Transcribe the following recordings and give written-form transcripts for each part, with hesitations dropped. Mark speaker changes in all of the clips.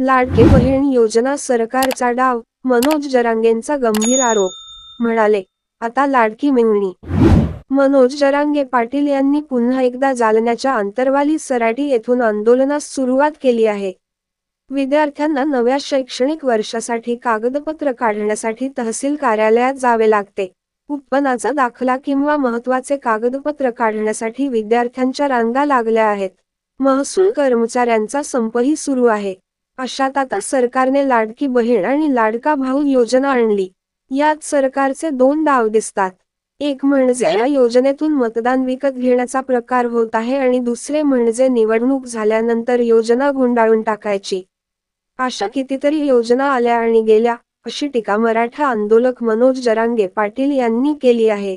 Speaker 1: लाडकी बहीण योजना सरकारचा डाव, मनोज जरांगेंचा गंभीर आरोप. म्हणाले, आता लाडकी मेहुणी. मनोज जरांगे पाटील यांनी पुन्हा एकदा जालन्याच्या आंतरवाली सराटी येथून आंदोलनास सुरुवात केली आहे. विद्यार्थ्यांना नव्या शैक्षणिक वर्षासाठी कागदपत्र काढण्यासाठी तहसील कार्यालयात जावे लागते. उत्पन्नाचा दाखला किंवा महत्त्वाचे कागदपत्र काढण्यासाठी विद्यार्थ्यांच्या रांगा लागल्या आहेत. महसूल कर्मचाऱ्यांचा संपही सुरू आहे. अशात आता सरकारने लाडकी बहीण आणि लाडका भाऊ योजना आणली. यात सरकारचे दोन डाव दिसतात. एक म्हणजे या योजनेतून मतदान विकत घेण्याचा प्रकार होत आहे आणि दुसरे म्हणजे निवडणूक झाल्यानंतर योजना गुंडाळून टाकायची. अशा कितीतरी योजना आल्या आणि गेल्या, अशी टीका मराठा आंदोलक मनोज जरांगे पाटील यांनी केली आहे.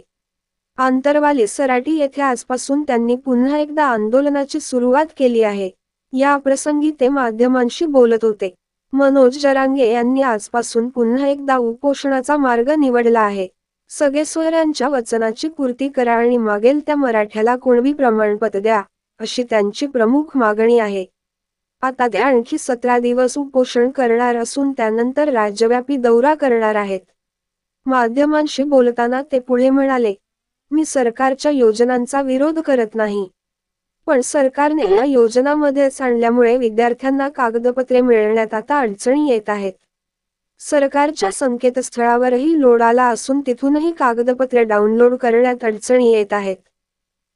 Speaker 1: आंतरवाली सराटी येथे आजपासून त्यांनी पुन्हा एकदा आंदोलनाची सुरुवात केली आहे. या प्रसंगी ते माध्यमांशी बोलत होते. मनोज जरांगे यांनी आजपासून पुन्हा एकदा उपोषणाचा मार्ग निवडला आहे. सगळेसोयऱ्यांच्या वचनाची पूर्ती करा आणि मागेल त्या मराठ्याला कुणबी प्रमाणपत्र द्या, अशी त्यांची प्रमुख मागणी आहे. आता ते आणखी 17 दिवस उपोषण करणार असून त्यानंतर राज्यव्यापी दौरा करणार आहेत. माध्यमांशी बोलताना ते पुढे म्हणाले, मी सरकारच्या योजनांचा विरोध करत नाही. पण सरकारने या योजनांमध्ये आणल्यामुळे विद्यार्थ्यांना कागदपत्रे मिळवण्यात आता अडचणी येत आहेत. सरकारच्या संकेतस्थळावरही लोड आला असून तिथूनही कागदपत्रे डाउनलोड करण्यात अडचणी येत आहेत.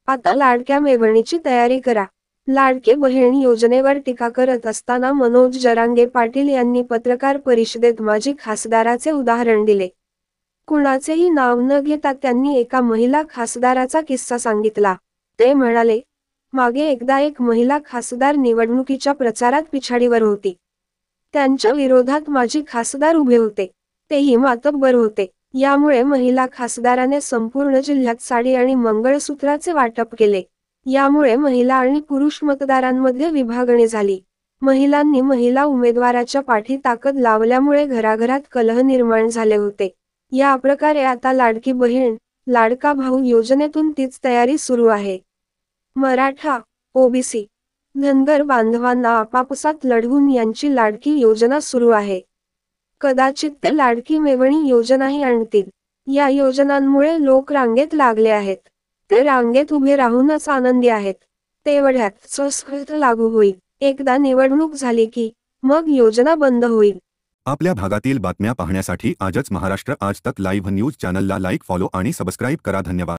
Speaker 1: आता लाडक्या मेहुणीची तयारी करा. लाडके बहीण योजनेवर टीका करत असताना मनोज जरांगे पाटील यांनी पत्रकार परिषदेत माजी खासदाराचे उदाहरण दिले. कुणाचेही नाव न घेता त्यांनी एका महिला खासदाराचा किस्सा सांगितला. ते म्हणाले, मागे एकदा एक महिला खासदार निवडणुकीच्या प्रचारात पिछाडीवर होती. त्यांच्या विरोधात माजी खासदार उभे होते. तेही मातब्बर होते. यामुळे महिला खासदाराने संपूर्ण जिल्ह्यात साडी आणि मंगळसूत्राचे वाटप केले. यामुळे महिला आणि पुरुष मतदारांमध्ये विभागणी झाली. महिलांनी महिला उमेदवाराच्या पाठी ताकद लावल्यामुळे घराघरात कलह निर्माण झाले होते. या प्रकारे आता लाडकी बहीण, लाडका भाऊ योजनेतून तीच तयारी सुरू आहे. मराठा, ओबीसी, धनगर बांधवांना आपापसात लढवून यांची लाडकी योजना सुरू आहे. कदाचित ते लाडकी मेहुणी योजनाही आणतील. या योजनांमुळे लोक रांगेत लागले आहेत. ते रांगेत उभे राहूनच आनंदी आहेत. तेवढ्यात सशर्त लागू होईल. एकदा निवडणूक झाली की मग योजना बंद होईल.
Speaker 2: आपल्या भागातील बातम्या पाहण्यासाठी आजच महाराष्ट्र आज तक लाईव्ह न्यूज चॅनलला लाईक, फॉलो आणि सबस्क्राईब करा. धन्यवाद.